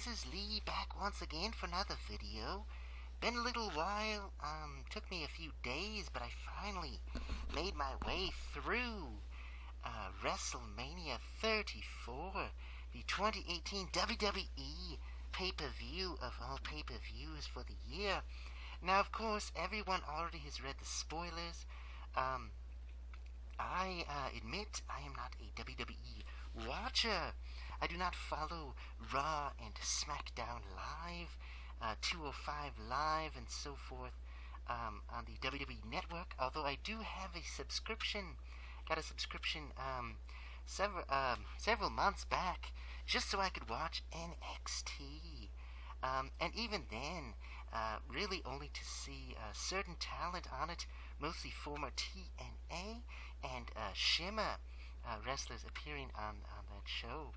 this is Lee back once again for another video. Been a little while, took me a few days, but I finally made my way through Wrestlemania 34, the 2018 WWE pay-per-view of all pay-per-views for the year. Now, of course, everyone already has read the spoilers. I admit I am not a WWE watcher. I do not follow Raw and SmackDown Live, 205 Live, and so forth on the WWE Network, although I do have a subscription. Got a subscription several months back just so I could watch NXT. And even then, really only to see certain talent on it, mostly former TNA and Shimmer wrestlers appearing on that show.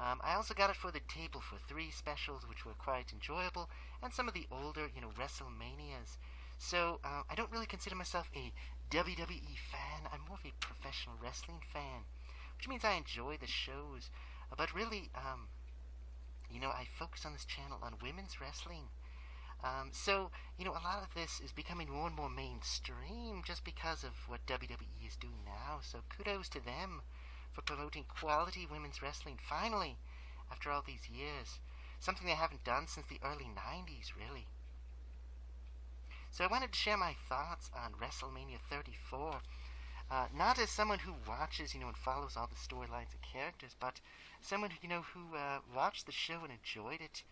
I also got it for the table for 3 specials, which were quite enjoyable, and some of the older, WrestleManias. So, I don't really consider myself a WWE fan. I'm more of a professional wrestling fan, which means I enjoy the shows. But really, I focus on this channel on women's wrestling. So, a lot of this is becoming more and more mainstream just because of what WWE is doing now. So, kudos to them for promoting quality women's wrestling, finally, after all these years. Something they haven't done since the early 90s, really. So I wanted to share my thoughts on WrestleMania 34, not as someone who watches, and follows all the storylines and characters, but someone, who watched the show and enjoyed it.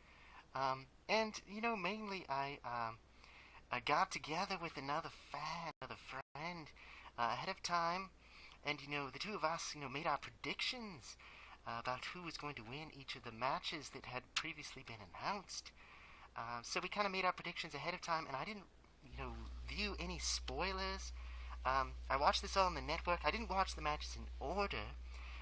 And, mainly I got together with another fan, another friend, ahead of time. And, the two of us, made our predictions about who was going to win each of the matches that had previously been announced. So we kind of made our predictions ahead of time, and I didn't, view any spoilers. I watched this all on the network. I didn't watch the matches in order,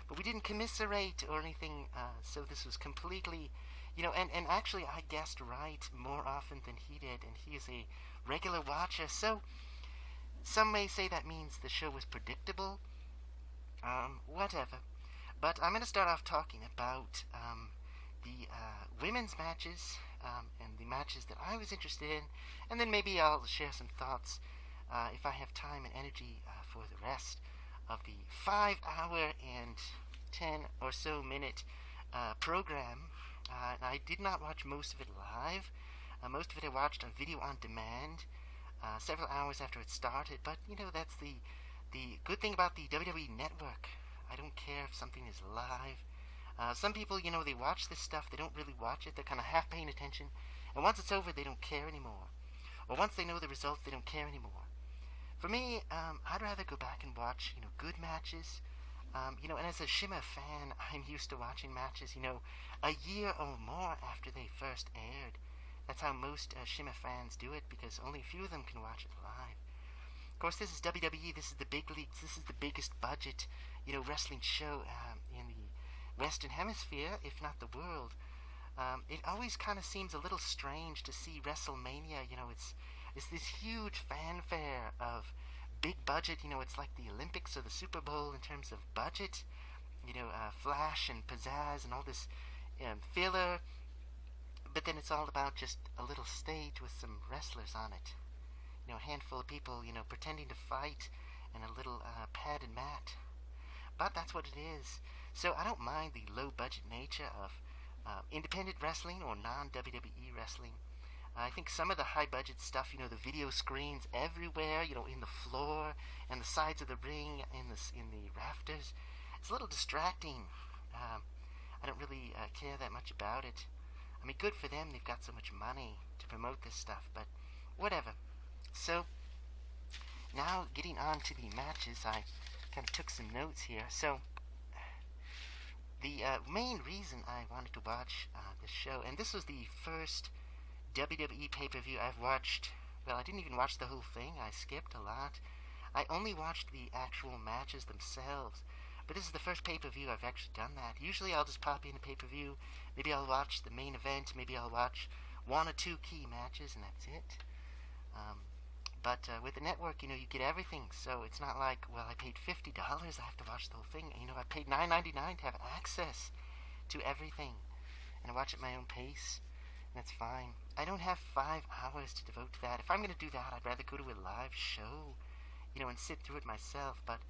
but we didn't commiserate or anything, so this was completely, and actually I guessed right more often than he did, and he is a regular watcher, so some may say that means the show was predictable. Whatever. But I'm going to start off talking about the women's matches and the matches that I was interested in, and then maybe I'll share some thoughts if I have time and energy for the rest of the 5-hour and 10 or so minute program. I did not watch most of it live. Most of it I watched on video on demand several hours after it started, but that's the good thing about the WWE Network. I don't care if something is live. Some people, they watch this stuff, they don't really watch it, they're kind of half paying attention, and once it's over, they don't care anymore. Or once they know the results, they don't care anymore. For me, I'd rather go back and watch, good matches. And as a Shimmer fan, I'm used to watching matches, a year or more after they first aired. That's how most Shimmer fans do it, because only a few of them can watch it live. Of course, this is WWE, this is the big leagues, this is the biggest budget, wrestling show in the Western Hemisphere, if not the world. It always kind of seems a little strange to see WrestleMania, it's this huge fanfare of big budget, it's like the Olympics or the Super Bowl in terms of budget, flash and pizzazz and all this filler, but then it's all about just a little stage with some wrestlers on it. A handful of people, pretending to fight, and a little padded mat. But that's what it is. So I don't mind the low-budget nature of independent wrestling or non-WWE wrestling. I think some of the high-budget stuff, the video screens everywhere, in the floor, and the sides of the ring, in the rafters, it's a little distracting. I don't really care that much about it. I mean, good for them, they've got so much money to promote this stuff, but whatever. So, now getting on to the matches, I kind of took some notes here. So, the main reason I wanted to watch this show, and this was the first WWE pay-per-view I've watched, well, I didn't even watch the whole thing, I skipped a lot. I only watched the actual matches themselves, but this is the first pay-per-view I've actually done that. Usually I'll just pop in a pay-per-view, maybe I'll watch the main event, maybe I'll watch 1 or 2 key matches, and that's it. But with the network, you get everything. So it's not like, well, I paid $50, I have to watch the whole thing. I paid $9.99 to have access to everything. and I watch at my own pace. That's fine. I don't have 5 hours to devote to that. If I'm going to do that, I'd rather go to a live show, and sit through it myself. But,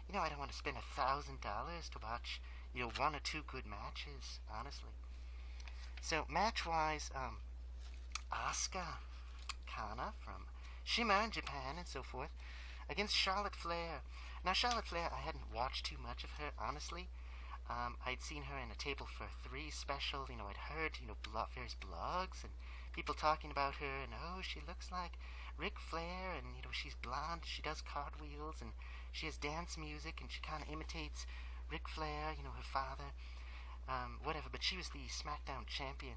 I don't want to spend $1,000 to watch, one or two good matches, honestly. So, match-wise, Asuka Kana from Shima in Japan and so forth against Charlotte Flair. Now, Charlotte Flair, I hadn't watched too much of her, honestly. I'd seen her in a Table for Three special. I'd heard, various blogs and people talking about her, and she looks like Ric Flair, and she's blonde, she does cartwheels, and she has dance music, and she kind of imitates Ric Flair, her father, whatever. But she was the SmackDown champion.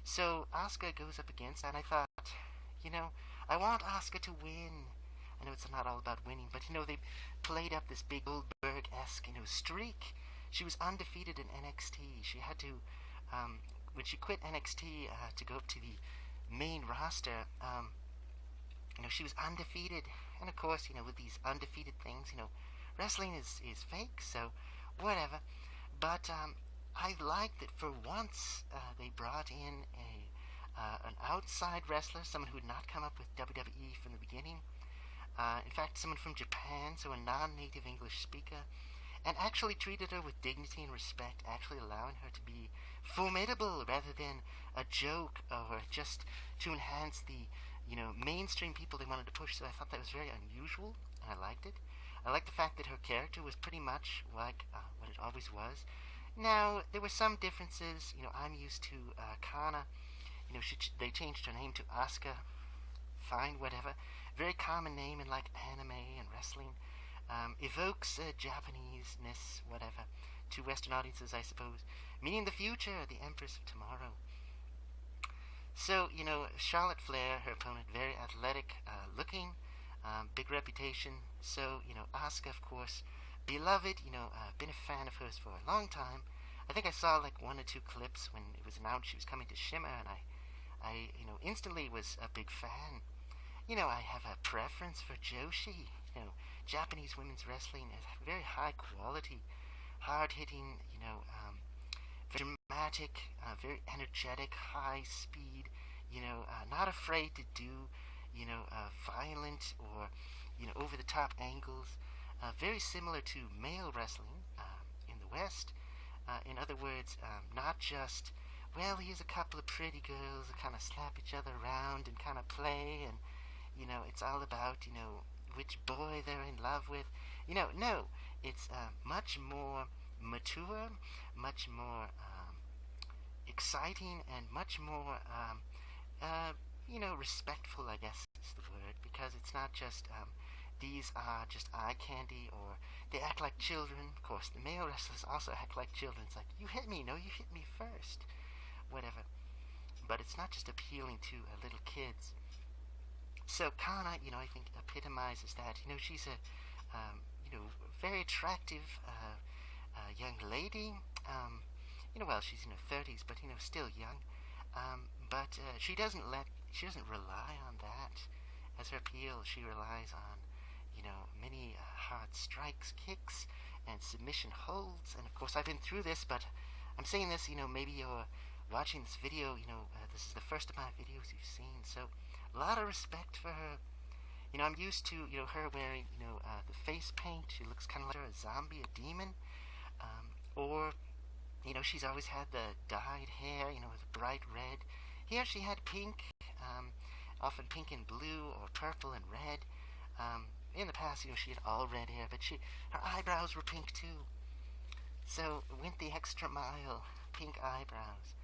So Asuka goes up against, and I thought, I want Asuka to win. I know it's not all about winning, but they played up this big Goldberg-esque, streak. She was undefeated in NXT. She had to, when she quit NXT to go up to the main roster, she was undefeated. And of course, with these undefeated things, wrestling is fake, so whatever. But I liked that for once they brought in an outside wrestler, someone who had not come up with WWE from the beginning. In fact, someone from Japan, so a non-native English speaker, and actually treated her with dignity and respect, actually allowing her to be formidable rather than a joke or just to enhance the, mainstream people they wanted to push. So I thought that was very unusual, and I liked it. I liked the fact that her character was pretty much like what it always was. Now, there were some differences. I'm used to Kana. They changed her name to Asuka. Fine, whatever. Very common name in like anime and wrestling. Evokes Japanese-ness, whatever, to Western audiences, I suppose. Meaning the future, the Empress of Tomorrow. So, Charlotte Flair, her opponent, very athletic looking, big reputation. So, Asuka, of course, beloved, been a fan of hers for a long time. I think I saw like 1 or 2 clips when it was announced she was coming to Shima, and I instantly was a big fan. I have a preference for Joshi. Japanese women's wrestling is very high quality, hard-hitting, very dramatic, very energetic, high speed, not afraid to do, violent or, over-the-top angles. Very similar to male wrestling in the West. In other words, not just, well, here's a couple of pretty girls that kind of slap each other around and kind of play, and, it's all about, which boy they're in love with. No, it's much more mature, much more exciting, and much more, respectful, I guess is the word, because it's not just, these are just eye candy, or they act like children. Of course, the male wrestlers also act like children. It's like, you hit me, no, you hit me first, whatever. But it's not just appealing to little kids. So Kana, I think epitomizes that. She's a, very attractive young lady. Well, she's in her 30s, but still young. But she doesn't rely on that as her appeal. She relies on, many hard strikes, kicks, and submission holds. And of course, I've been through this, but I'm saying this, maybe you're watching this video, this is the first of my videos you've seen, so a lot of respect for her. I'm used to, her wearing, the face paint. She looks kind of like a zombie, a demon. Or, she's always had the dyed hair, with bright red. Here she had pink, often pink and blue, or purple and red. In the past, she had all red hair, but her eyebrows were pink too. So, went the extra mile, pink eyebrows.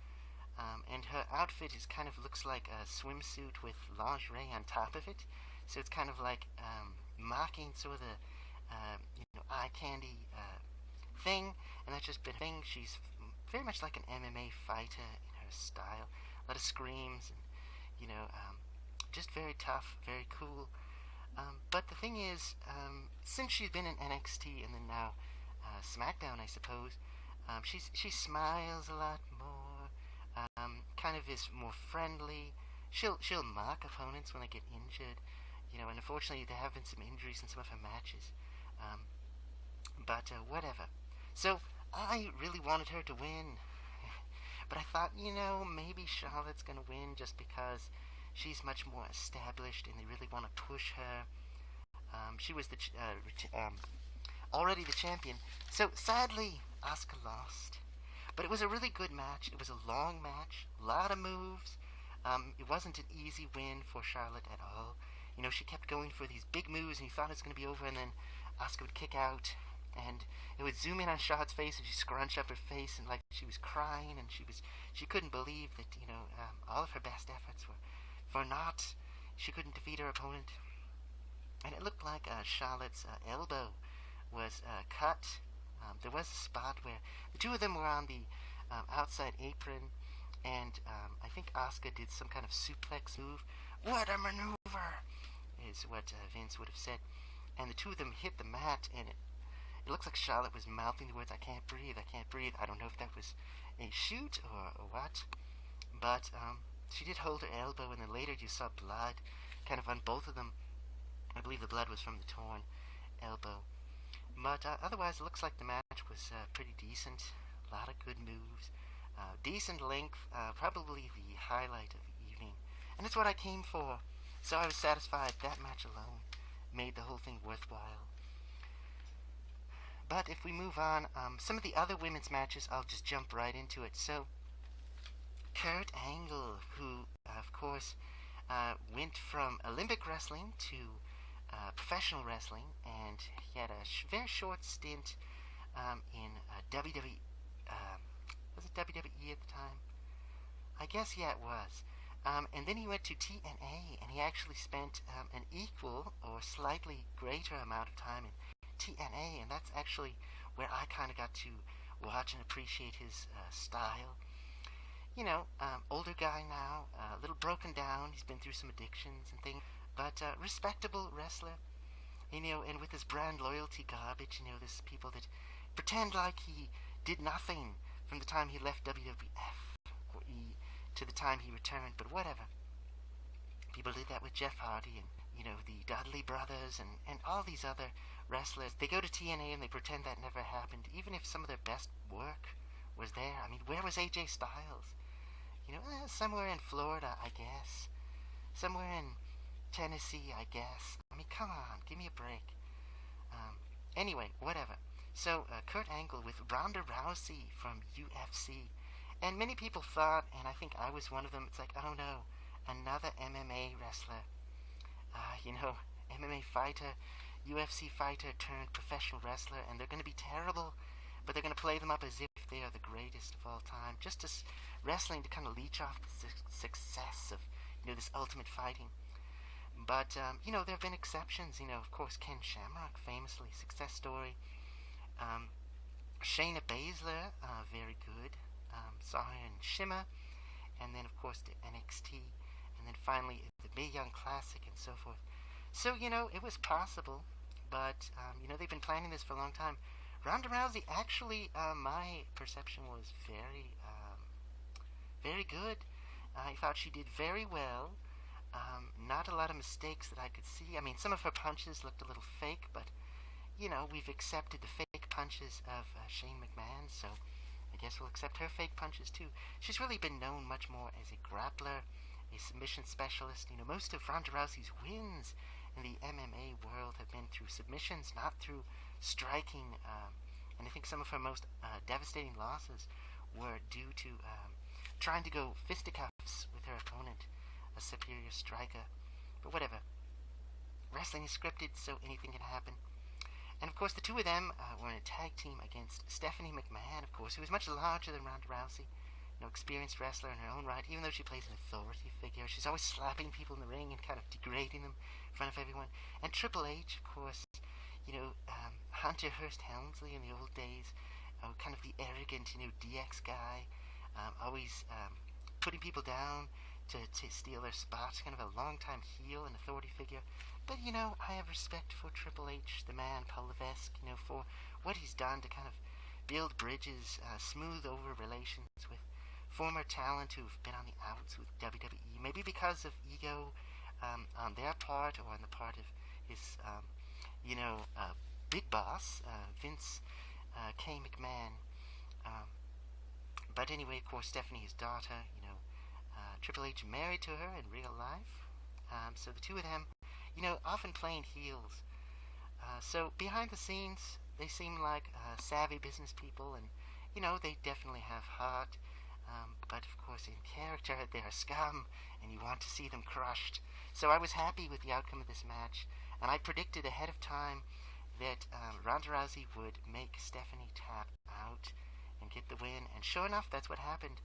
And her outfit kind of looks like a swimsuit with lingerie on top of it. So it's kind of like mocking sort of the eye candy thing, and that's just been a thing. She's very much like an MMA fighter in her style. A lot of screams, and just very tough, very cool. But the thing is, since she's been in NXT and then now SmackDown, I suppose, she smiles a lot more. Kind of is more friendly. She'll mock opponents when they get injured, and unfortunately there have been some injuries in some of her matches. But whatever. So I really wanted her to win. But I thought, maybe Charlotte's going to win just because she's much more established and they really want to push her. She was already the champion. So sadly, Asuka lost. But it was a really good match. It was a long match, a lot of moves. It wasn't an easy win for Charlotte at all. She kept going for these big moves, and you thought it was going to be over, and then Asuka would kick out, and it would zoom in on Charlotte's face, and she'd scrunch up her face, and like she was crying, and she couldn't believe that all of her best efforts were for naught. She couldn't defeat her opponent, and it looked like Charlotte's elbow was cut. There was a spot where the two of them were on the outside apron, and I think Asuka did some kind of suplex move. What a maneuver, is what Vince would have said. And the two of them hit the mat, and it looks like Charlotte was mouthing the words, I can't breathe, I can't breathe. I don't know if that was a shoot or what, but she did hold her elbow, and then later you saw blood kind of on both of them. I believe the blood was from the torn elbow. But otherwise, it looks like the match was pretty decent. A lot of good moves. Decent length. Probably the highlight of the evening. And it's what I came for. So I was satisfied. That match alone made the whole thing worthwhile. But if we move on, some of the other women's matches, I'll just jump right into it. So, Kurt Angle, who, of course, went from Olympic wrestling to professional wrestling, and he had a very short stint in WWE. Was it WWE at the time? I guess, yeah, it was. And then he went to TNA, and he actually spent an equal or slightly greater amount of time in TNA, and that's actually where I kind of got to watch and appreciate his style. Older guy now, a little broken down. He's been through some addictions and things, but respectable wrestler. And with his brand loyalty garbage, there's people that pretend like he did nothing from the time he left WWF or E to the time he returned, but whatever. People did that with Jeff Hardy and, the Dudley brothers and all these other wrestlers. They go to TNA and they pretend that never happened, even if some of their best work was there. I mean, where was AJ Styles? Somewhere in Florida, I guess. Somewhere in Tennessee, I guess. I mean, come on, give me a break. Anyway, whatever. So, Kurt Angle with Ronda Rousey from UFC. And many people thought, and I think I was one of them, it's like, oh no, another MMA wrestler. MMA fighter, UFC fighter turned professional wrestler, and they're going to be terrible, but they're going to play them up as if they are the greatest of all time, just as wrestling to kind of leech off the success of, this ultimate fighting. But, there have been exceptions. Of course, Ken Shamrock, famously, success story. Shayna Baszler, very good. Saw her in Shimmer. And then, of course, the NXT. And then finally, the Mae Young Classic and so forth. So, it was possible. But, they've been planning this for a long time. Ronda Rousey, actually, my perception was very, very good. I thought she did very well. Not a lot of mistakes that I could see. I mean, some of her punches looked a little fake, but, we've accepted the fake punches of Shane McMahon, so I guess we'll accept her fake punches too. She's really been known much more as a grappler, a submission specialist. Most of Ronda Rousey's wins in the MMA world have been through submissions, not through striking, and I think some of her most devastating losses were due to trying to go fisticuffs with her opponent, a superior striker. But whatever. Wrestling is scripted, so anything can happen. And of course, the two of them were in a tag team against Stephanie McMahon, of course, who is much larger than Ronda Rousey. Experienced wrestler in her own right, even though she plays an authority figure. She's always slapping people in the ring and kind of degrading them in front of everyone. And Triple H, of course, Hunter Hearst Helmsley in the old days, kind of the arrogant, DX guy, always putting people down to steal their spots, kind of a long-time heel and authority figure. But, I have respect for Triple H, the man, Paul Levesque, for what he's done to kind of build bridges, smooth over relations with former talent who've been on the outs with WWE, maybe because of ego on their part or on the part of his, big boss, Vince K. McMahon. But anyway, of course, Stephanie's daughter, Triple H married to her in real life. So the two of them, often playing heels. So behind the scenes, they seem like savvy business people, and they definitely have heart. But of course, in character, they're scum, and you want to see them crushed. So I was happy with the outcome of this match, and I predicted ahead of time that Ronda Rousey would make Stephanie tap out and get the win, and sure enough, that's what happened.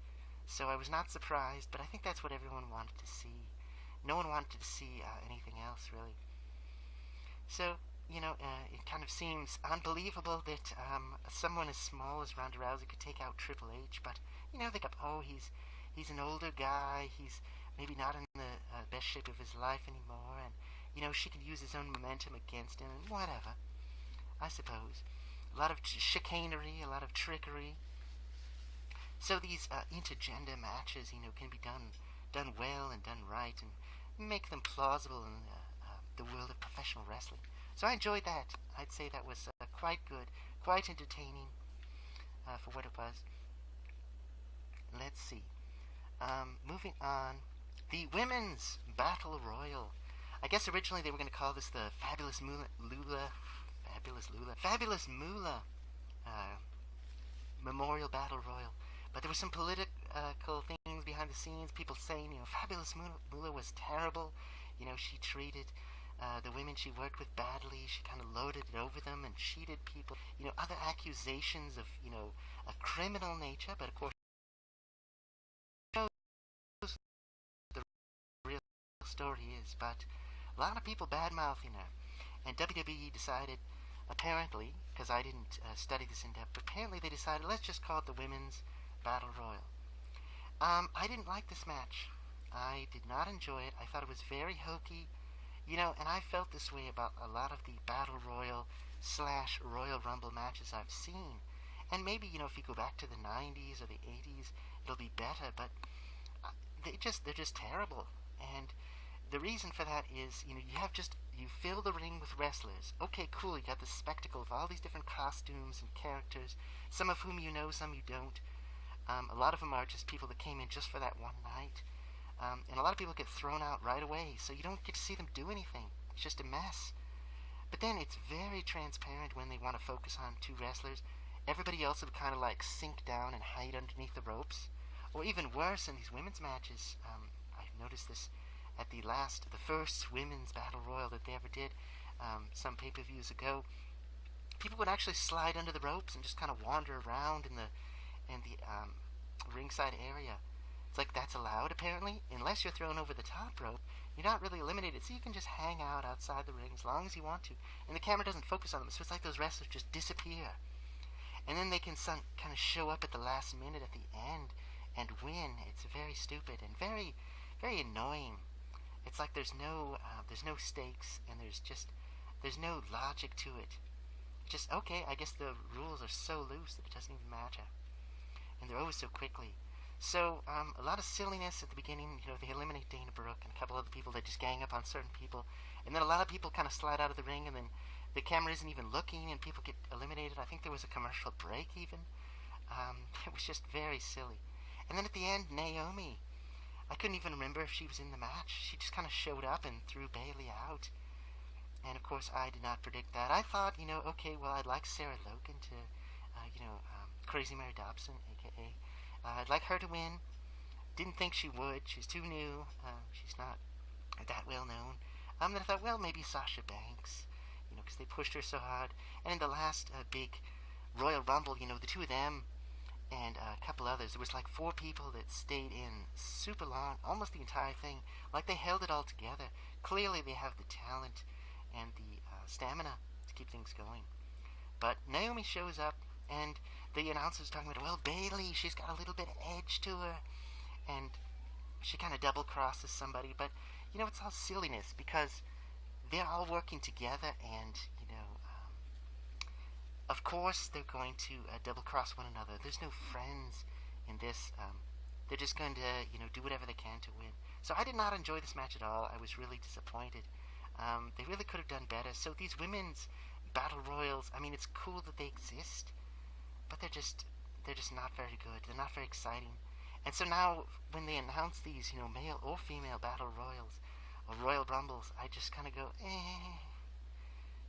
So I was not surprised, but I think that's what everyone wanted to see. No one wanted to see anything else, really. So, it kind of seems unbelievable that someone as small as Ronda Rousey could take out Triple H, but, they go, oh, he's an older guy, he's maybe not in the best shape of his life anymore, and, she could use his own momentum against him, and whatever, I suppose. A lot of chicanery, a lot of trickery. So these intergender matches, can be done well and done right, and make them plausible in the world of professional wrestling. So I enjoyed that. I'd say that was quite good, quite entertaining for what it was. Let's see. Moving on, the Women's Battle Royal. I guess originally they were going to call this the Fabulous Moolah Memorial Battle Royal. But there were some political things behind the scenes. People saying, Fabulous Moolah was terrible. She treated the women she worked with badly. She kind of loaded it over them and cheated people. Other accusations of, a criminal nature. But of course, the real story is. But a lot of people bad-mouthing her. And WWE decided, apparently, because I didn't study this in depth, but apparently they decided, let's just call it the Women's Battle Royal. I didn't like this match. I did not enjoy it. I thought it was very hokey, and I felt this way about a lot of the Battle Royal / Royal Rumble matches I've seen. And maybe, if you go back to the 90s or the 80s, it'll be better, but they're just terrible. And the reason for that is, you fill the ring with wrestlers. Okay, cool, you got the spectacle of all these different costumes and characters, some of whom you know, some you don't. A lot of them are just people that came in just for that one night. And a lot of people get thrown out right away, so you don't get to see them do anything. It's just a mess. But then it's very transparent when they want to focus on two wrestlers. Everybody else would kind of like sink down and hide underneath the ropes. Or even worse, in these women's matches, I've noticed this at the first women's battle royal that they ever did, some pay-per-views ago. People would actually slide under the ropes and just kind of wander around in the ringside area. It's like that's allowed, apparently. Unless you're thrown over the top rope, you're not really eliminated, so you can just hang out outside the ring as long as you want to. And the camera doesn't focus on them, so it's like those wrestlers just disappear. And then they can kind of show up at the last minute at the end and win. It's very stupid and very, very annoying. It's like there's no stakes, and there's no logic to it. Just, okay, I guess the rules are so loose that it doesn't even matter. And they're over so quickly. So, a lot of silliness at the beginning. They eliminate Dana Brooke and a couple other people. They just gang up on certain people. And then a lot of people kind of slide out of the ring, and then the camera isn't even looking, and people get eliminated. I think there was a commercial break, even. It was just very silly. And then at the end, Naomi. I couldn't even remember if she was in the match. She just kind of showed up and threw Bayley out. And, of course, I did not predict that. I thought, okay, well, I'd like Sarah Logan to, Crazy Mary Dobson, a.k.a. I'd like her to win. Didn't think she would. She's too new. She's not that well known. Then I thought, well, maybe Sasha Banks, because they pushed her so hard. And in the last big Royal Rumble, the two of them and a couple others, there was like 4 people that stayed in super long, almost the entire thing. Like they held it all together. Clearly they have the talent and the stamina to keep things going. But Naomi shows up, and the announcer's talking about, well, Bayley, she's got a little bit of edge to her, and she kind of double crosses somebody. But it's all silliness, because they're all working together, and of course they're going to double cross one another. There's no friends in this. They're just going to do whatever they can to win. So I did not enjoy this match at all. I was really disappointed. They really could have done better. So these women's battle royals, I mean, it's cool that they exist, but they're they're just not very good. They're not very exciting. And so now, when they announce these, male or female battle royals or Royal Rumbles, I just kind of go,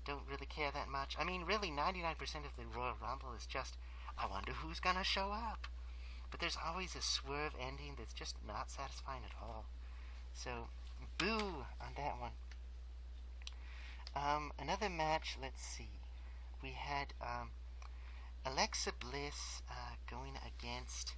don't really care that much. I mean, really, 99% of the Royal Rumble is just, I wonder who's gonna show up. But there's always a swerve ending that's just not satisfying at all. So, boo on that one. Another match, let's see. We had Alexa Bliss going against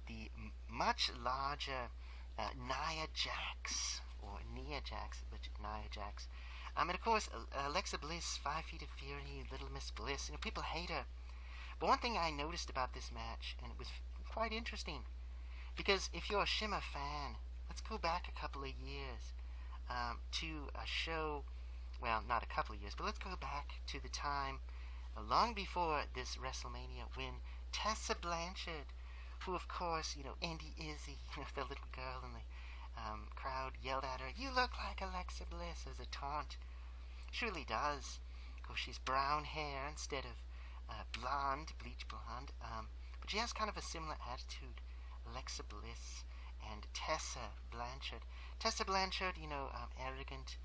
the much larger Nia Jax, or Nia Jax, but Nia Jax. And of course, Alexa Bliss, 5 Feet of Fury, Little Miss Bliss. People hate her. But one thing I noticed about this match, and it was quite interesting, because if you're a Shimmer fan, let's go back a couple of years to a show, well, not a couple of years, but let's go back to the time long before this WrestleMania when Tessa Blanchard, who of course, Andy Izzy, the little girl in the crowd yelled at her, "You look like Alexa Bliss," as a taunt. She really does. Of course, she's brown hair instead of blonde, bleach blonde. But she has kind of a similar attitude, Alexa Bliss and Tessa Blanchard. Tessa Blanchard, arrogant,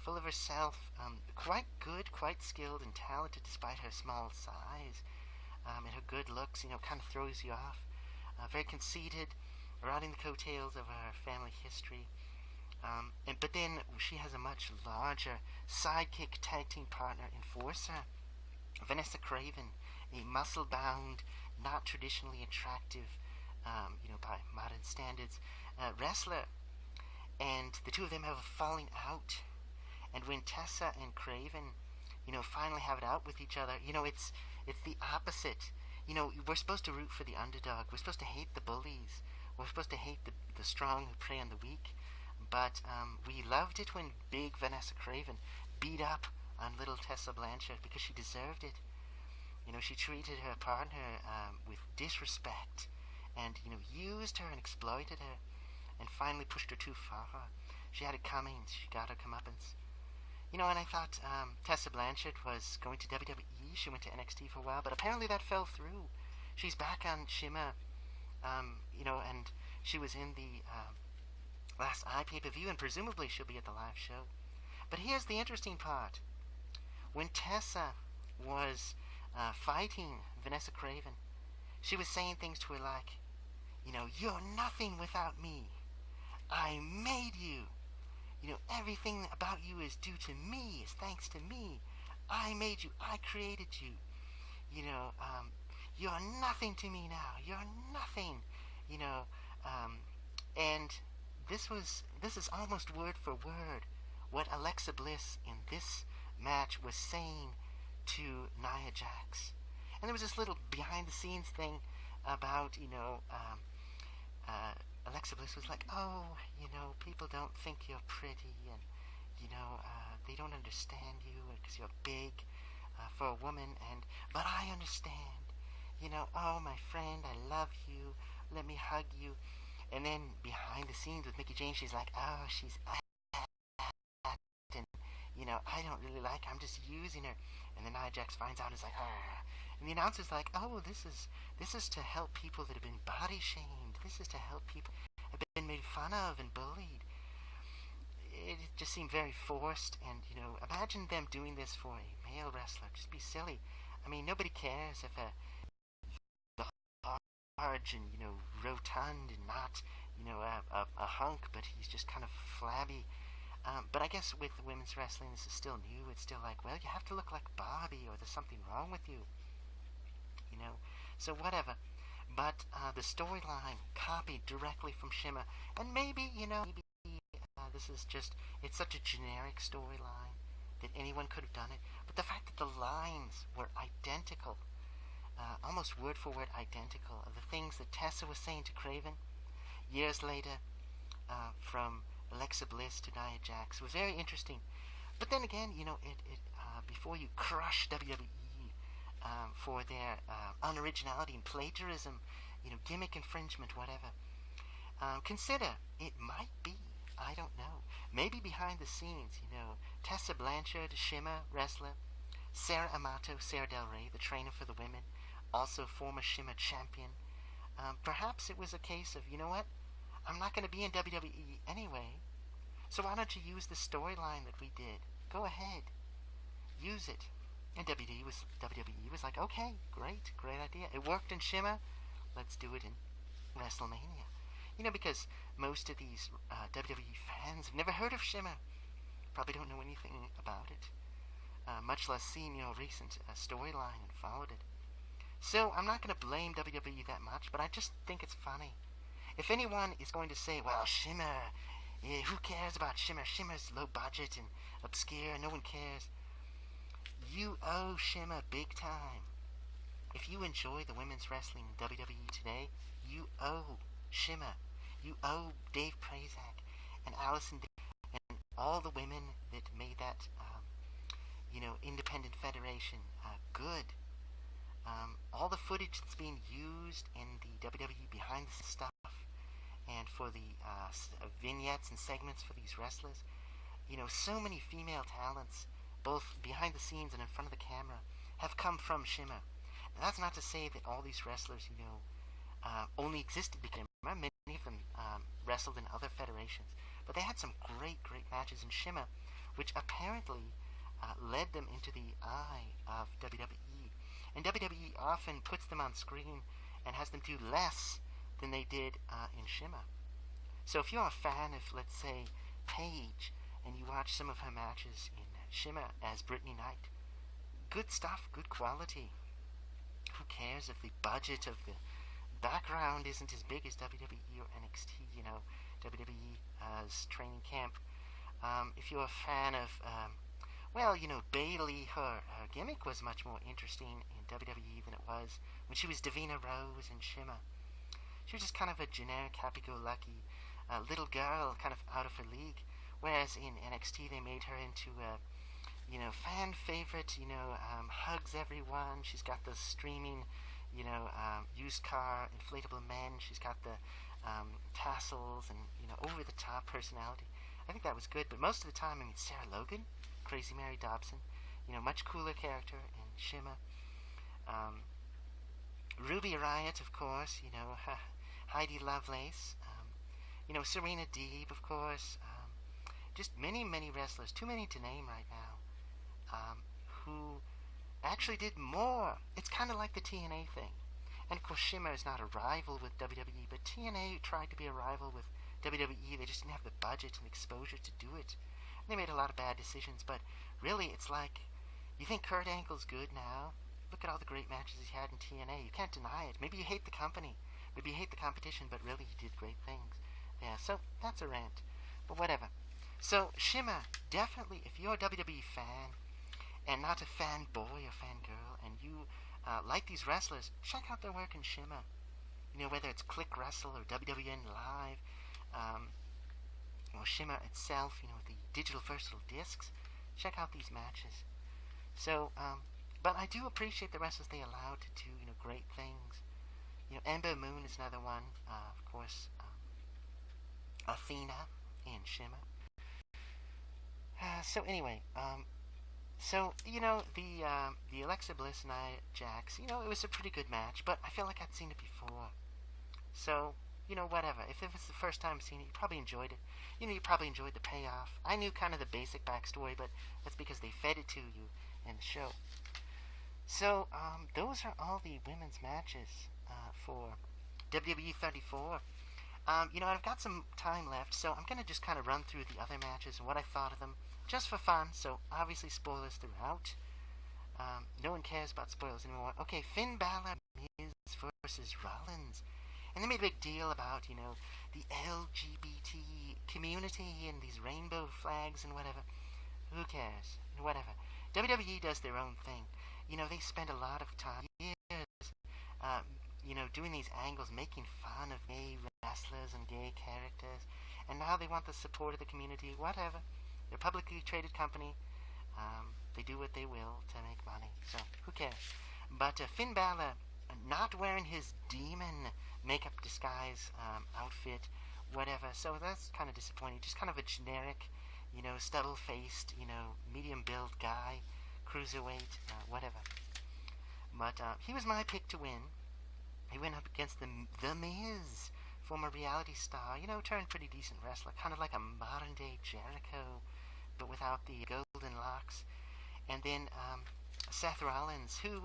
full of herself, quite good, quite skilled and talented despite her small size. And her good looks, kind of throws you off. Very conceited, riding the coattails of her family history. But then she has a much larger sidekick tag team partner enforcer, Vanessa Craven, a muscle-bound, not traditionally attractive, by modern standards, wrestler. And the two of them have a falling out. And when Tessa and Craven, finally have it out with each other, it's the opposite. We're supposed to root for the underdog. We're supposed to hate the bullies. We're supposed to hate the strong who prey on the weak. But we loved it when big Vanessa Craven beat up on little Tessa Blanchard because she deserved it. She treated her partner with disrespect and, used her and exploited her and finally pushed her too far. She had it coming. She got her comeuppance. And I thought Tessa Blanchard was going to WWE. She went to NXT for a while, but apparently that fell through. She's back on Shimmer, and she was in the last pay-per-view, and presumably she'll be at the live show. But here's the interesting part. When Tessa was fighting Vanessa Craven, she was saying things to her like, "You're nothing without me. I made you. Everything about you is due to me, is thanks to me. I made you. I created you. You're nothing to me now. You're nothing." And this is almost word for word what Alexa Bliss in this match was saying to Nia Jax. And there was this little behind-the-scenes thing about, Alexa Bliss was like, "Oh, people don't think you're pretty, and, they don't understand you because you're big for a woman, but I understand. Oh, my friend, I love you. Let me hug you." And then behind the scenes with Mickie James, she's like, "Oh, she's acting. I don't really like her. I'm just using her." And then Nia Jax finds out and is like, "Ah." And the announcer's like, "Oh, this is to help people that have been body shamed. This is to help people that have been made fun of and bullied." It just seemed very forced, and, imagine them doing this for a male wrestler. Just be silly. I mean, nobody cares if a large and, rotund and not, a hunk, but he's just kind of flabby. But I guess with women's wrestling, this is still new. It's still like, well, you have to look like Bobby, or there's something wrong with you. So whatever. But the storyline copied directly from Shimmer, and maybe this is just, it's such a generic storyline that anyone could have done it. But the fact that the lines were identical, almost word for word identical, of the things that Tessa was saying to Craven years later, from Alexa Bliss to Nia Jax, was very interesting. But then again, before you crush WWE for their unoriginality and plagiarism, gimmick infringement, whatever, consider it might be, I don't know, maybe behind the scenes, Tessa Blanchard, Shimmer wrestler, Sarah Amato, Sarah Del Rey, the trainer for the women, also former Shimmer champion. Perhaps it was a case of, you know what? I'm not going to be in WWE anyway, so why don't you use the storyline that we did? Go ahead, use it. And WWE was like, okay, great idea. It worked in Shimmer. Let's do it in Wrestlemania. Because most of these WWE fans have never heard of Shimmer. Probably don't know anything about it. Much less seen, recent storyline and followed it. So I'm not going to blame WWE that much, but I just think it's funny. If anyone is going to say, well, Shimmer, who cares about Shimmer? Shimmer's low budget and obscure, no one cares. You owe Shimmer big time. If you enjoy the women's wrestling in WWE today, you owe Shimmer. You owe Dave Prazak and Allison and all the women that made that, independent federation good. All the footage that's being used in the WWE behind the scenes stuff and for the vignettes and segments for these wrestlers, so many female talents, both behind the scenes and in front of the camera, have come from Shimmer. Now, that's not to say that all these wrestlers, only existed because many of them wrestled in other federations, but they had some great matches in Shimmer, which apparently led them into the eye of WWE. And WWE often puts them on screen and has them do less than they did in Shimmer. So if you're a fan of, let's say, Paige, and you watch some of her matches in Shimmer as Brittany Knight, good stuff, good quality. Who cares if the budget of the background isn't as big as WWE or NXT, WWE's training camp. If you're a fan of, Bayley, her gimmick was much more interesting in WWE than it was when she was Davina Rose in Shimmer. She was just kind of a generic, happy-go-lucky little girl, kind of out of her league. Whereas in NXT, they made her into a, fan favorite, hugs everyone. She's got the streaming, used car, inflatable men. She's got the tassels and, over-the-top personality. I think that was good, but most of the time, Sarah Logan, Crazy Mary Dobson, much cooler character in Shimmer. Ruby Riott, of course, Heidi Lovelace, Serena Deeb, of course, just many wrestlers, too many to name right now, who actually did more. It's kind of like the TNA thing. And of course, Shimmer is not a rival with WWE, but TNA tried to be a rival with WWE. They just didn't have the budget and exposure to do it. And they made a lot of bad decisions, but really, it's like, you think Kurt Angle's good now? Look at all the great matches he had in TNA. You can't deny it. Maybe you hate the company. Maybe you hate the competition, but really he did great things. Yeah, so that's a rant. But whatever. So, Shimmer, definitely, if you're a WWE fan, and not a fanboy or fangirl, and you like these wrestlers, check out their work in Shimmer. Whether it's Click Wrestle or WWN Live, or Shimmer itself, with the digital versatile discs, check out these matches. So, but I do appreciate the wrestlers they allowed to do, great things. Ember Moon is another one, of course, Athena in Shimmer. So anyway, the Alexa Bliss and Nia Jax, it was a pretty good match, but I feel like I'd seen it before. So, whatever. If it was the first time seeing it, you probably enjoyed it. You probably enjoyed the payoff. I knew kind of the basic backstory, but that's because they fed it to you in the show. So, those are all the women's matches for WWE 34. I've got some time left, so I'm going to just kind of run through the other matches and what I thought of them, just for fun, so obviously spoilers throughout. No one cares about spoilers anymore. Okay, Finn Balor, Miz versus Rollins. And they made a big deal about, the LGBT community and these rainbow flags and whatever. Who cares? Whatever. WWE does their own thing. They spend a lot of time, years, doing these angles, making fun of gay wrestlers and gay characters. And now they want the support of the community, whatever. They're a publicly traded company. They do what they will to make money. So, who cares? But Finn Balor, not wearing his demon makeup disguise outfit, whatever. So that's kind of disappointing. Just kind of a generic, stubble-faced, medium-build guy cruiserweight, whatever. But he was my pick to win. He went up against the Miz, former reality star, turned pretty decent wrestler, kind of like a modern-day Jericho, but without the golden locks. And then Seth Rollins, who,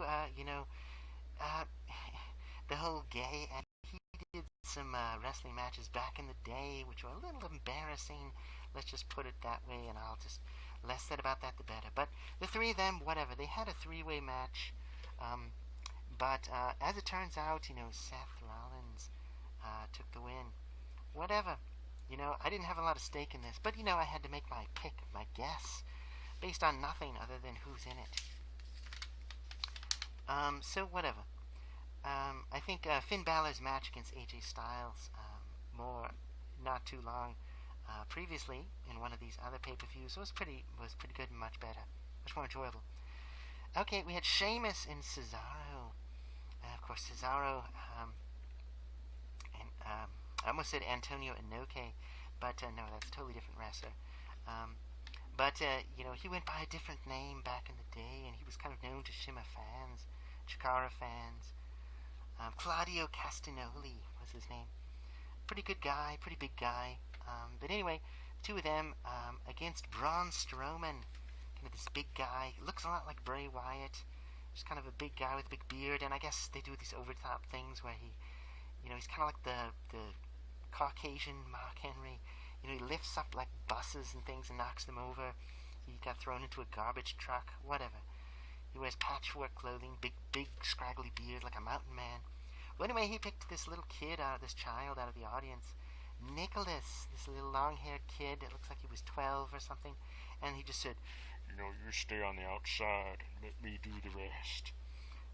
the whole gay, and he did some wrestling matches back in the day, which were a little embarrassing. Let's just put it that way, and I'll just, less said about that, the better. But the three of them, whatever, they had a three-way match. But as it turns out, Seth Rollins took the win. Whatever. I didn't have a lot of stake in this, but, I had to make my pick, my guess, based on nothing other than who's in it. So whatever. I think Finn Balor's match against AJ Styles, not too long previously in one of these other pay-per-views, was pretty good and much better, much more enjoyable. Okay, we had Sheamus and Cesaro. Of course, Cesaro, and I almost said Antonio Inoki, but no, that's a totally different wrestler. But he went by a different name back in the day, and he was kind of known to Shima fans, Chikara fans. Claudio Castagnoli was his name. Pretty good guy, pretty big guy. But anyway, the two of them against Braun Strowman, kind of this big guy. He looks a lot like Bray Wyatt. Just kind of a big guy with a big beard, and I guess they do these over-the-top things where he's kind of like the Caucasian Mark Henry. He lifts up like buses and things and knocks them over. He got thrown into a garbage truck, whatever. He wears patchwork clothing, big scraggly beard like a mountain man. Well, anyway, he picked this little kid this child out of the audience. Nicholas, this little long-haired kid. It looks like he was 12 or something. And he just said, you stay on the outside and let me do the rest.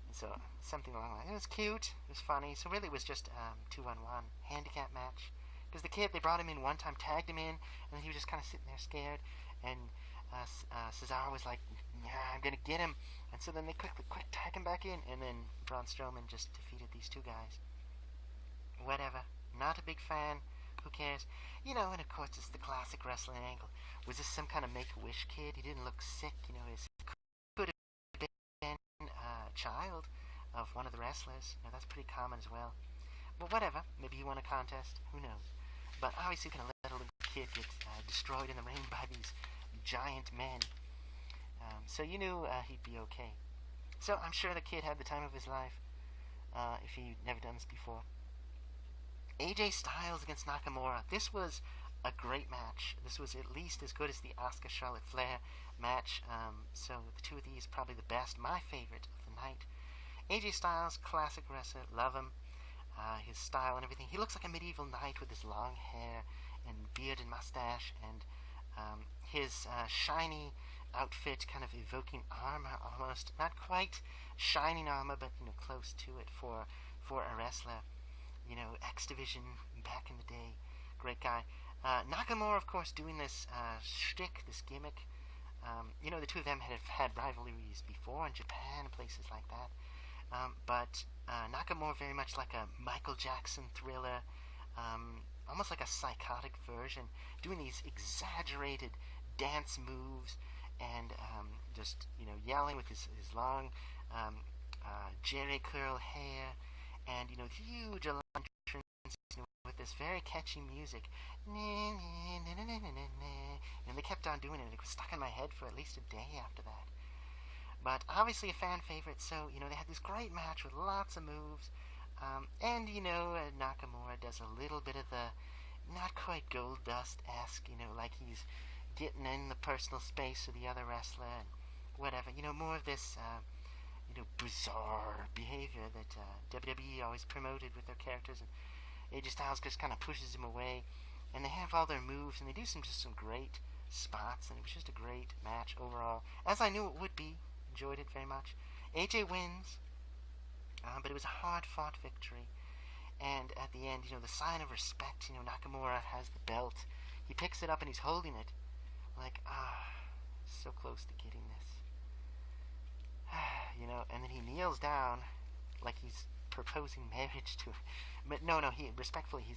And so, something along that. It was cute. It was funny. So really it was just 2-on-1 handicap match. Because the kid, they brought him in one time, tagged him in, and then he was just kind of sitting there scared. And Cesaro was like, yeah, I'm going to get him. And so then they quick tag him back in. And then Braun Strowman just defeated these two guys. Whatever. Not a big fan. Who cares? And of course it's the classic wrestling angle. Was this some kind of Make-A-Wish kid? He didn't look sick. He could have been a child of one of the wrestlers. That's pretty common as well. But whatever. Maybe he won a contest. Who knows? But obviously you can let a little kid get destroyed in the ring by these giant men. So you knew he'd be okay. So I'm sure the kid had the time of his life if he'd never done this before. AJ Styles against Nakamura. This was a great match. This was at least as good as the Asuka Charlotte Flair match. So the two of these probably the best, my favorite of the night. AJ Styles, classic wrestler, love him. His style and everything. He looks like a medieval knight with his long hair and beard and mustache, and his shiny outfit kind of evoking armor almost. Not quite shining armor, but close to it for a wrestler. X Division back in the day. Great guy. Nakamura, of course, doing this shtick, this gimmick. The two of them have had rivalries before in Japan and places like that. But Nakamura very much like a Michael Jackson Thriller, almost like a psychotic version, doing these exaggerated dance moves and just, yelling with his long Jerry curl hair and, huge entrance with this very catchy music. And they kept on doing it, and it was stuck in my head for at least a day after that. But obviously a fan favorite, so, they had this great match with lots of moves. And, Nakamura does a little bit of the not quite Goldust-esque, like he's getting in the personal space of the other wrestler and whatever. More of this, bizarre behavior that WWE always promoted with their characters. And AJ Styles just kind of pushes him away. And they have all their moves, and they do some great spots. And it was just a great match overall, as I knew it would be. Enjoyed it very much. AJ wins, but it was a hard-fought victory. And at the end, the sign of respect, Nakamura has the belt. He picks it up and he's holding it. Like, so close to getting this. And then he kneels down like he's proposing marriage to her. But no, he respectfully, he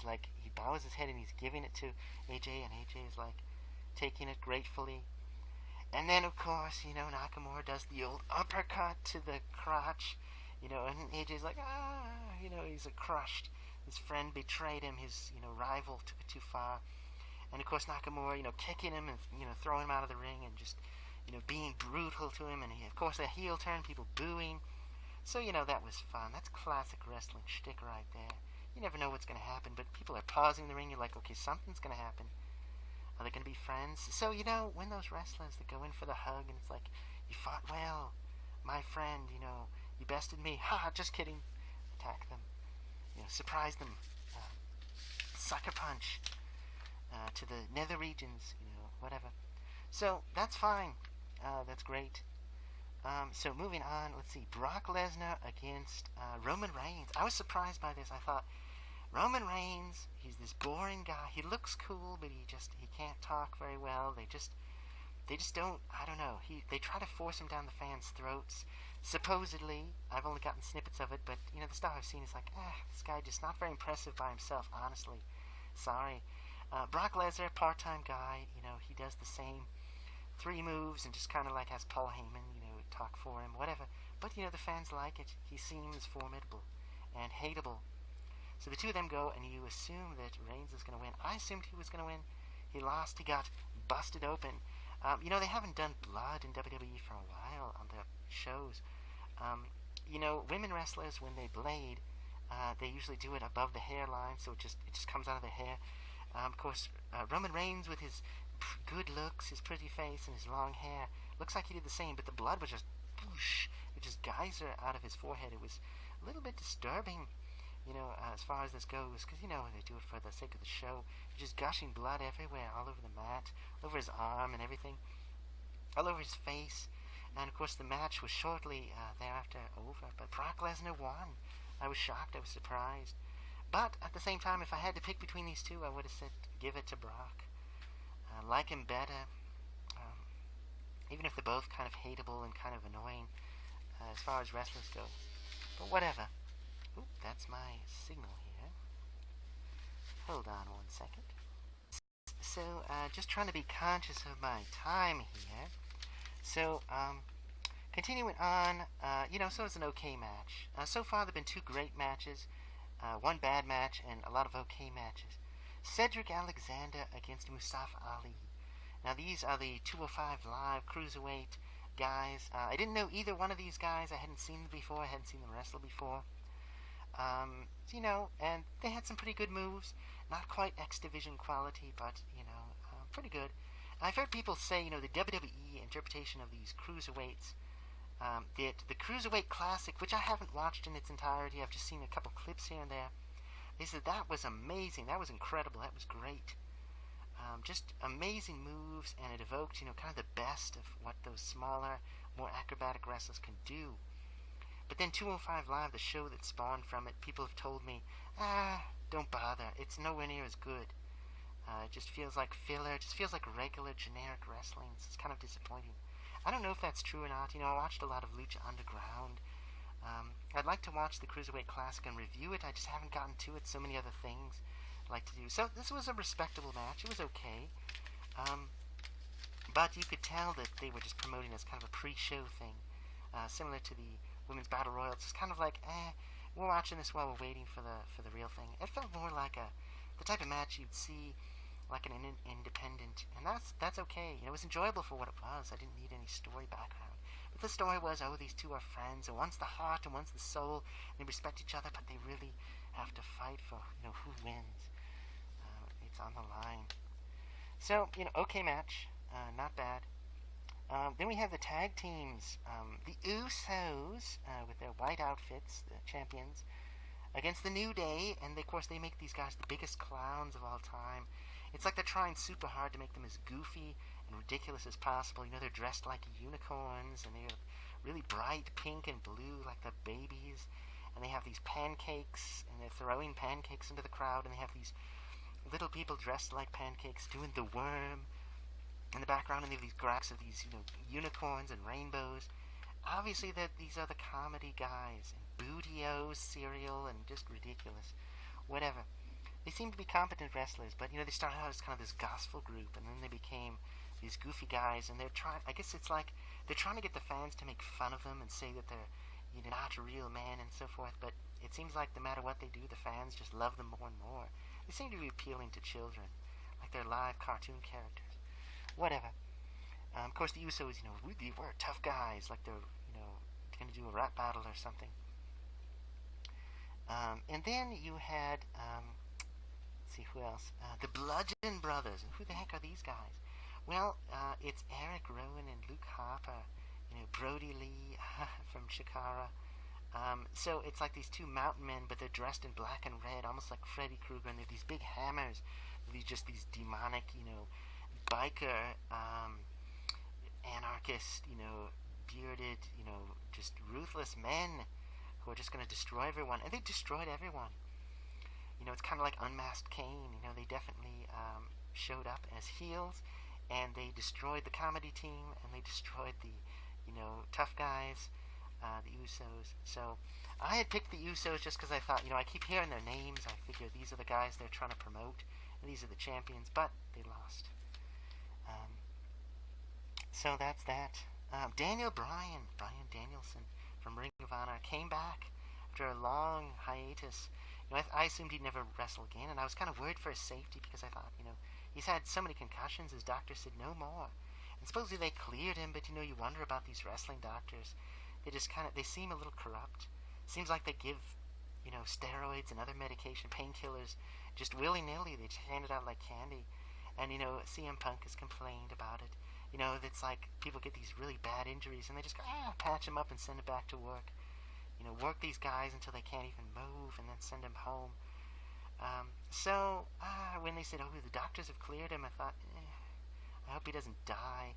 bows his head and he's giving it to AJ, and AJ is like taking it gratefully. And then, of course, Nakamura does the old uppercut to the crotch, and AJ's like, he's crushed. His friend betrayed him. His, rival took it too far. And, of course, Nakamura, kicking him and, throwing him out of the ring and just, being brutal to him. And, of course, a heel turn, people booing. So, that was fun. That's classic wrestling shtick right there. You never know what's going to happen, but people are pausing the ring. You're like, okay, something's going to happen. Are they going to be friends? So, when those wrestlers that go in for the hug and it's like, you fought well, my friend, you bested me. Ha, just kidding. Attack them. Surprise them. Sucker punch to the nether regions, whatever. So, that's fine. That's great. So, moving on, let's see. Brock Lesnar against Roman Reigns. I was surprised by this. I thought, Roman Reigns, he's this boring guy. He looks cool, but he can't talk very well. They just don't, I don't know. They try to force him down the fans' throats. Supposedly, I've only gotten snippets of it, but, the stuff I've seen is like, this guy just not very impressive by himself, honestly. Sorry. Brock Lesnar, part-time guy, he does the same 3 moves and just kind of like has Paul Heyman, talk for him, whatever. But, the fans like it. He seems formidable and hateable. So the two of them go, and you assume that Reigns is going to win. I assumed he was going to win. He lost. He got busted open. They haven't done blood in WWE for a while on their shows. Women wrestlers, when they blade, they usually do it above the hairline, so it just comes out of the hair. Of course, Roman Reigns with his good looks, his pretty face, and his long hair, looks like he did the same, but the blood was just whoosh. It just geyser out of his forehead. It was a little bit disturbing. As far as this goes, because, they do it for the sake of the show. Just gushing blood everywhere, all over the mat, over his arm and everything, all over his face. And, of course, the match was shortly thereafter over, but Brock Lesnar won. I was shocked, I was surprised. But, at the same time, if I had to pick between these two, I would have said, give it to Brock. I like him better, even if they're both kind of hateable and kind of annoying, as far as wrestlers go. But whatever. Oop, that's my signal here. Hold on one second. So, just trying to be conscious of my time here. So, continuing on, so it's an okay match. So far, there have been 2 great matches, 1 bad match, and a lot of okay matches. Cedric Alexander against Mustafa Ali. Now, these are the 205 Live Cruiserweight guys. I didn't know either one of these guys. I hadn't seen them before. I hadn't seen them wrestle before. And they had some pretty good moves. Not quite X Division quality, but, pretty good. I've heard people say, the WWE interpretation of these cruiserweights, the Cruiserweight Classic, which I haven't watched in its entirety, I've just seen a couple clips here and there. They said that was amazing, that was incredible, that was great. Just amazing moves, and it evoked, kind of the best of what those smaller, more acrobatic wrestlers can do. But then 205 Live, the show that spawned from it, people have told me, don't bother, it's nowhere near as good. It just feels like filler, it just feels like regular, generic wrestling. It's kind of disappointing. I don't know if that's true or not. I watched a lot of Lucha Underground. I'd like to watch the Cruiserweight Classic and review it. I just haven't gotten to it. So many other things I'd like to do. So this was a respectable match. It was okay. But you could tell that they were just promoting as kind of a pre-show thing. Similar to the Women's Battle Royal. It's kind of like, we're watching this while we're waiting for the real thing. It felt more like the type of match you'd see like an independent, and that's okay. It was enjoyable for what it was. I didn't need any story background. But the story was, these two are friends, and one's the heart and one's the soul, and they respect each other, but they really have to fight for, who wins. It's on the line. So, okay match, not bad. Then we have the tag teams, the Usos, with their white outfits, the champions, against the New Day, and of course they make these guys the biggest clowns of all time. It's like they're trying super hard to make them as goofy and ridiculous as possible. They're dressed like unicorns, and they're really bright pink and blue like they're babies, and they have these pancakes, and they're throwing pancakes into the crowd, and they have these little people dressed like pancakes doing the worm in the background, and they have these graphics of these, unicorns and rainbows. Obviously, these are the comedy guys, and Booty-O, cereal, and just ridiculous. Whatever. They seem to be competent wrestlers, but, they started out as kind of this gospel group, and then they became these goofy guys, and they're trying. I guess it's like they're trying to get the fans to make fun of them and say that they're not real men and so forth. But it seems like no matter what they do, the fans just love them more and more. They seem to be appealing to children, like they're live cartoon characters. Whatever. Of course, the Usos, we're tough guys, like they're, going to do a rap battle or something. And then you had, let's see, who else? The Bludgeon Brothers. Who the heck are these guys? Well, it's Eric Rowan and Luke Harper, Brody Lee from Chikara. So it's like these two mountain men, but they're dressed in black and red, almost like Freddy Krueger, and they have these big hammers. These demonic, biker, anarchist, bearded, just ruthless men who are just going to destroy everyone. And they destroyed everyone. It's kind of like Unmasked Kane. They definitely showed up as heels, and they destroyed the comedy team, and they destroyed the, tough guys, the Usos. So I had picked the Usos just because I thought, I keep hearing their names. I figure these are the guys they're trying to promote, and these are the champions, but they lost. So that's that. Bryan Danielson from Ring of Honor came back after a long hiatus. I assumed he'd never wrestle again, and I was kind of worried for his safety because I thought, he's had so many concussions, his doctor said no more. And supposedly they cleared him, but, you wonder about these wrestling doctors. They seem a little corrupt. Seems like they give, steroids and other medication, painkillers, just willy-nilly. They just hand it out like candy. And, CM Punk has complained about it. It's like people get these really bad injuries, and they just go, patch them up and send it back to work. Work these guys until they can't even move, and then send them home. When they said, the doctors have cleared him, I thought, I hope he doesn't die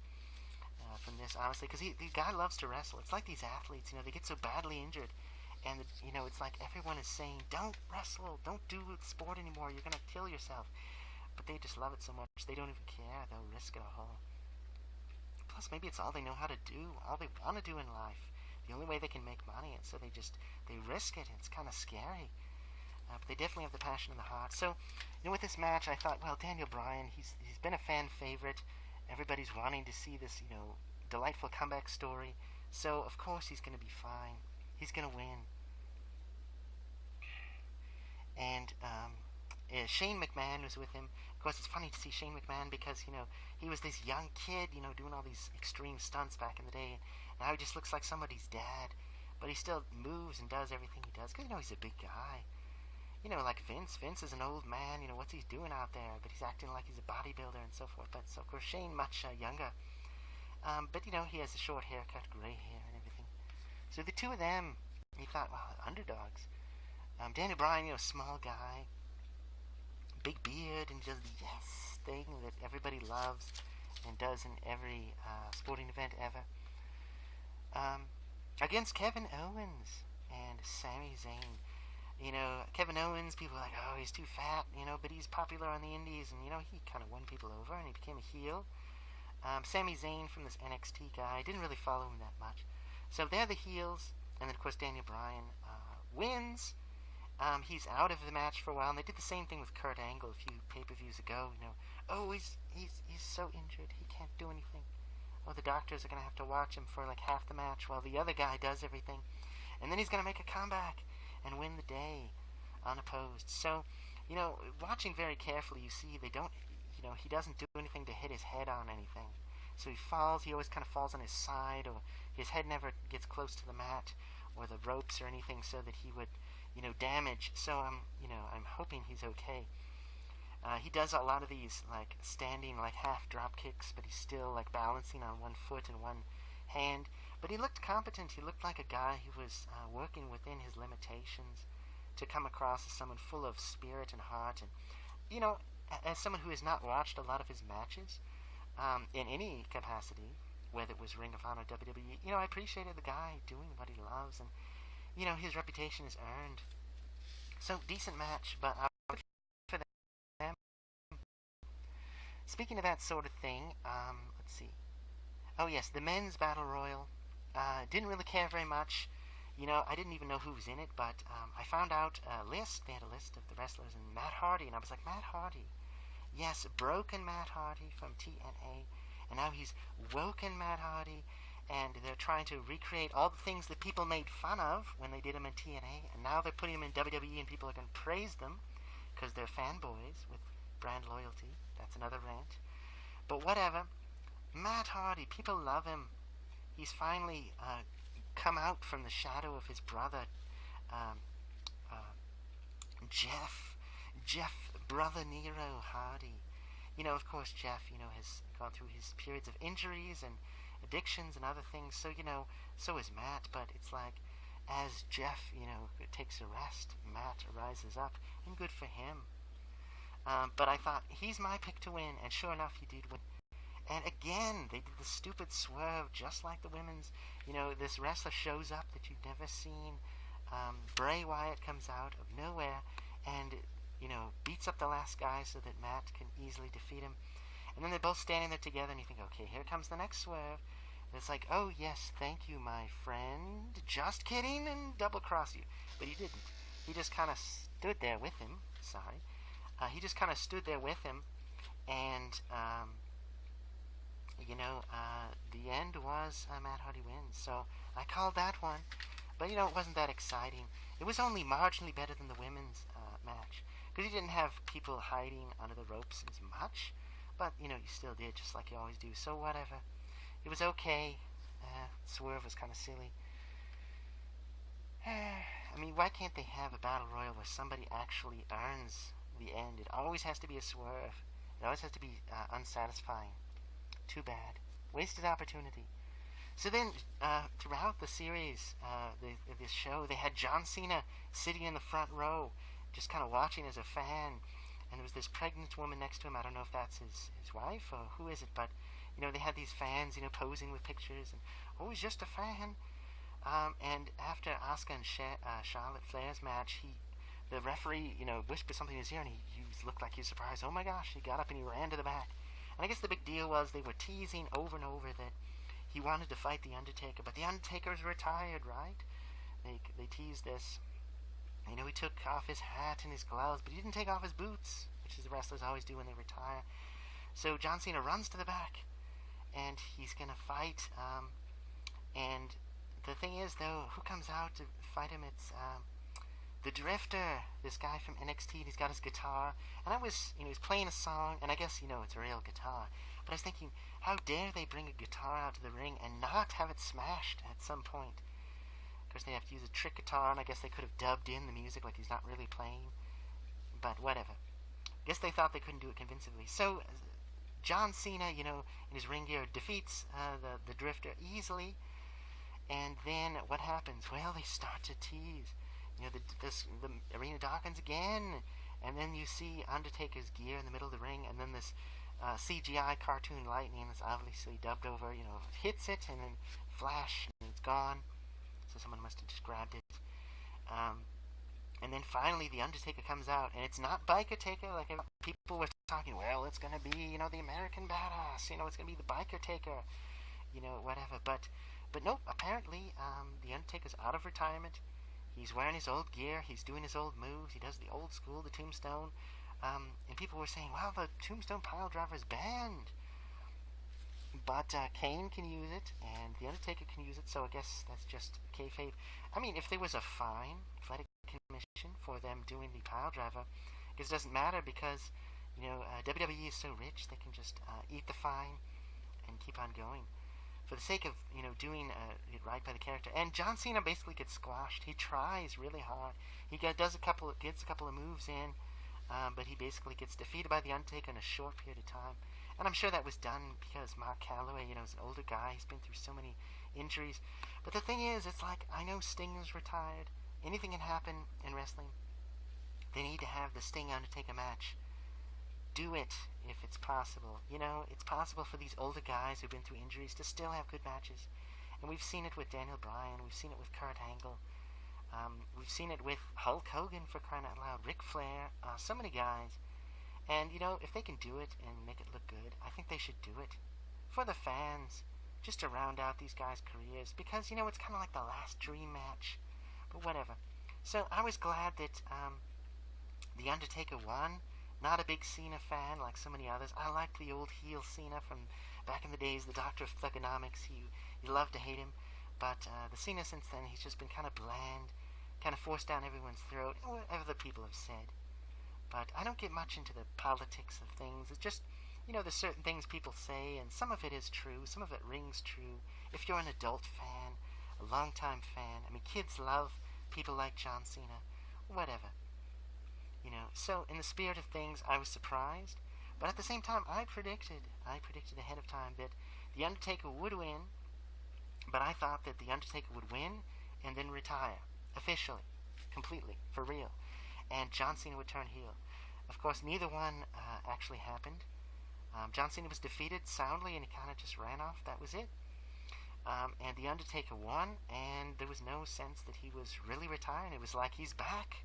from this, honestly, because the guy loves to wrestle. It's like these athletes, they get so badly injured, and, it's like everyone is saying, don't wrestle, don't do sport anymore, you're going to kill yourself. But they just love it so much, they don't even care, they'll risk it all. Plus, maybe it's all they know how to do, all they want to do in life. The only way they can make money, and so they risk it, and it's kind of scary. But they definitely have the passion and the heart. So, with this match, I thought, well, Daniel Bryan, he's been a fan favorite. Everybody's wanting to see this, delightful comeback story. So, of course, he's going to be fine. He's going to win. And Shane McMahon was with him. Of course, it's funny to see Shane McMahon because, he was this young kid, doing all these extreme stunts back in the day. Now he just looks like somebody's dad. But he still moves and does everything he does because, he's a big guy. Like Vince. Vince is an old man. What's he doing out there? But he's acting like he's a bodybuilder and so forth. But, so, of course, Shane much younger. But, he has a short haircut, gray hair and everything. So the two of them, he thought, well, underdogs. Daniel Bryan, small guy. Big beard and does the yes thing that everybody loves and does in every sporting event ever. Against Kevin Owens and Sami Zayn. Kevin Owens, people are like, oh, he's too fat, but he's popular on the indies, and, he kind of won people over, and he became a heel. Sami Zayn from this NXT guy, didn't really follow him that much. So they're the heels, and then, of course, Daniel Bryan wins. He's out of the match for a while, and they did the same thing with Kurt Angle a few pay-per-views ago, oh, he's so injured, he can't do anything. Oh, the doctors are going to have to watch him for like half the match while the other guy does everything. And then he's going to make a comeback and win the day unopposed. So, watching very carefully, you see they don't, he doesn't do anything to hit his head on anything. So he always kind of falls on his side, or his head never gets close to the mat or the ropes or anything so that he would, damage. So I'm hoping he's okay. He does a lot of these, like, standing, like, half drop kicks, but he's still, like, balancing on one foot and one hand. But he looked competent. He looked like a guy who was working within his limitations to come across as someone full of spirit and heart. And, as someone who has not watched a lot of his matches in any capacity, whether it was Ring of Honor, WWE, I appreciated the guy doing what he loves. And, his reputation is earned. So, decent match, but I would for them. Speaking of that sort of thing, let's see. Oh, yes, the men's battle royal. Didn't really care very much. I didn't even know who was in it, but I found out a list. They had a list of the wrestlers, and Matt Hardy, and I was like, Matt Hardy. Yes, broken Matt Hardy from TNA. and now he's woken Matt Hardy, and they're trying to recreate all the things that people made fun of when they did him in TNA, and now they're putting him in WWE, and people are going to praise them because they're fanboys with brand loyalty. That's another rant. But whatever. Matt Hardy, people love him. He's finally come out from the shadow of his brother, um, Jeff, brother Nero Hardy. Of course, Jeff, has gone through his periods of injuries and addictions and other things. So, so is Matt. But it's like, as Jeff, takes a rest, Matt rises up, and good for him. But I thought, he's my pick to win, and sure enough, he did win. And again, they did the stupid swerve, just like the women's. This wrestler shows up that you've never seen. Bray Wyatt comes out of nowhere and, beats up the last guy so that Matt can easily defeat him. And then they're both standing there together, and you think, okay, here comes the next swerve. And it's like, oh, yes, thank you, my friend. Just kidding, and double-cross you. But he didn't. He just kind of stood there with him. Sorry. He just kind of stood there with him, and, the end was Matt Hardy wins. So I called that one. But, it wasn't that exciting. It was only marginally better than the women's match. Because you didn't have people hiding under the ropes as much. But, you still did, just like you always do. So whatever. It was okay. Swerve was kind of silly. I mean, why can't they have a battle royal where somebody actually earns the end? It always has to be a swerve. It always has to be unsatisfying. Too bad. Wasted opportunity. So then, throughout the series, this show, they had John Cena sitting in the front row, just kind of watching as a fan, and there was this pregnant woman next to him. I don't know if that's his wife or who is it, but, they had these fans, posing with pictures, and, oh, he's just a fan. And after Asuka and Charlotte Flair's match, the referee, whispered something in his ear, and he looked like he was surprised. Oh my gosh, he got up and he ran to the back. And I guess the big deal was they were teasing over and over that he wanted to fight The Undertaker, but The Undertaker's retired, right? They teased this. He took off his hat and his gloves, but he didn't take off his boots, which is the wrestlers always do when they retire. So John Cena runs to the back, and he's going to fight. And the thing is, though, who comes out to fight him? It's the Drifter, this guy from NXT, and he's got his guitar. And I was, he's playing a song, and I guess, it's a real guitar. But I was thinking, how dare they bring a guitar out to the ring and not have it smashed at some point? Of course, they have to use a trick guitar, and I guess they could have dubbed in the music like he's not really playing. But whatever. I guess they thought they couldn't do it convincingly. So, John Cena, in his ring gear, defeats the Drifter easily. And then what happens? Well, they start to tease. The arena darkens again, and then you see Undertaker's gear in the middle of the ring, and then this CGI cartoon lightning that's obviously dubbed over, hits it, and then flash, and it's gone. So someone must have just grabbed it. And then finally the Undertaker comes out, and it's not Biker Taker like people were talking. Well, it's going to be, the American Badass. It's going to be the Biker Taker. Whatever. But nope, apparently the Undertaker's out of retirement. He's wearing his old gear. He's doing his old moves. He does the old school, the Tombstone. And people were saying, well, the Tombstone Piledriver is banned. But Kane can use it, and The Undertaker can use it, so I guess that's just kayfabe. I mean, if there was a fine, athletic commission for them doing the Piledriver, it doesn't matter because, WWE is so rich, they can just eat the fine and keep on going. For the sake of, doing it right by the character. And John Cena basically gets squashed. He tries really hard. He gets a couple of moves in, but he basically gets defeated by The Undertaker in a short period of time. And I'm sure that was done because Mark Calloway, is an older guy. He's been through so many injuries. But the thing is, it's like, I know Sting is retired. Anything can happen in wrestling. They need to have the Sting-Undertaker match. Do it if it's possible. It's possible for these older guys who've been through injuries to still have good matches. And we've seen it with Daniel Bryan. We've seen it with Kurt Angle. We've seen it with Hulk Hogan, for crying out loud. Ric Flair. So many guys. And, if they can do it and make it look good, I think they should do it. For the fans. Just to round out these guys' careers. Because, it's kind of like the last dream match. But whatever. So, I was glad that The Undertaker won. Not a big Cena fan like so many others. I liked the old heel Cena from back in the days, the doctor of thugonomics. You love to hate him. But the Cena since then, he's just been kind of bland, kind of forced down everyone's throat, whatever the people have said. But I don't get much into the politics of things. It's just, there's certain things people say, and some of it is true, some of it rings true. If you're an adult fan, a long-time fan, I mean, kids love people like John Cena, whatever. So in the spirit of things, I was surprised. But at the same time, I predicted ahead of time that The Undertaker would win, but I thought that The Undertaker would win and then retire, officially, completely, for real. And John Cena would turn heel. Of course, neither one actually happened. John Cena was defeated soundly, and he kind of just ran off. That was it. And The Undertaker won, and there was no sense that he was really retiring. It was like, he's back.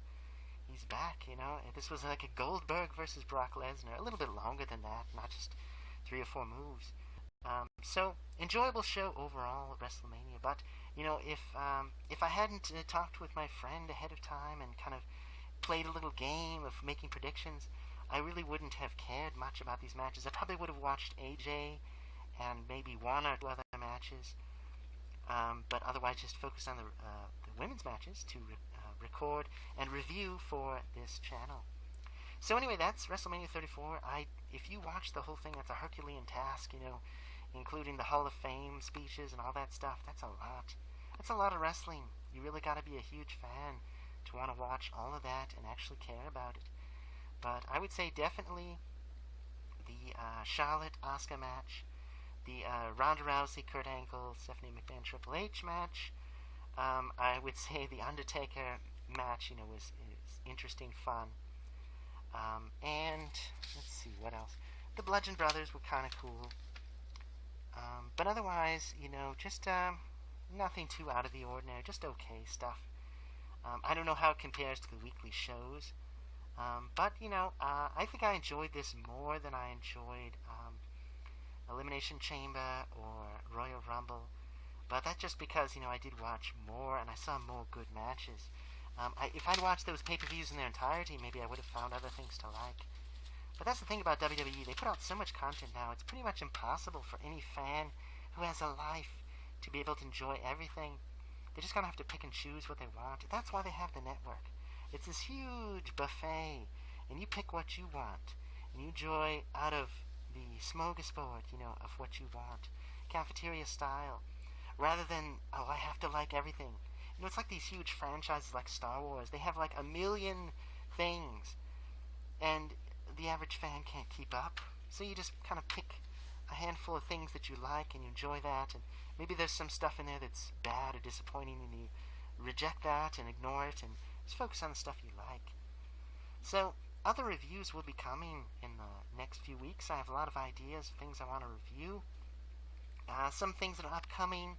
He's back, And this was like a Goldberg versus Brock Lesnar. A little bit longer than that, not just 3 or 4 moves. So, enjoyable show overall at WrestleMania. But, if I hadn't talked with my friend ahead of time and kind of played a little game of making predictions, I really wouldn't have cared much about these matches. I probably would have watched AJ and maybe 1 or 2 other matches, but otherwise just focused on the women's matches to record and review for this channel. So anyway, that's WrestleMania 34. If you watch the whole thing, that's a Herculean task, including the Hall of Fame speeches and all that stuff. That's a lot. That's a lot of wrestling. You really got to be a huge fan to want to watch all of that and actually care about it. But I would say definitely the Charlotte-Asuka match, the Ronda Rousey, Kurt Angle, Stephanie McMahon, Triple H match. I would say the Undertaker match, was interesting, fun. And let's see, what else? The Bludgeon Brothers were kind of cool. But otherwise, just nothing too out of the ordinary, just okay stuff. I don't know how it compares to the weekly shows. But, I think I enjoyed this more than I enjoyed Elimination Chamber or Royal Rumble. But that's just because, I did watch more and I saw more good matches. If I'd watched those pay-per-views in their entirety, maybe I would have found other things to like. But that's the thing about WWE. They put out so much content now, it's pretty much impossible for any fan who has a life to be able to enjoy everything. They're just going to have to pick and choose what they want. That's why they have the network. It's this huge buffet, and you pick what you want, and you enjoy out of the smorgasbord, of what you want, cafeteria style, rather than, I have to like everything. It's like these huge franchises like Star Wars. They have like 1 million things, and the average fan can't keep up. So you just kind of pick a handful of things that you like, and you enjoy that, and maybe there's some stuff in there that's bad or disappointing, and you reject that and ignore it, and just focus on the stuff you like. So, other reviews will be coming in the next few weeks. I have a lot of ideas, things I want to review. Some things that are upcoming.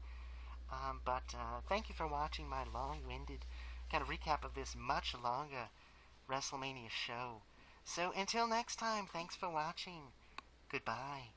But thank you for watching my long-winded kind of recap of this much longer WrestleMania show. So, until next time, thanks for watching. Goodbye.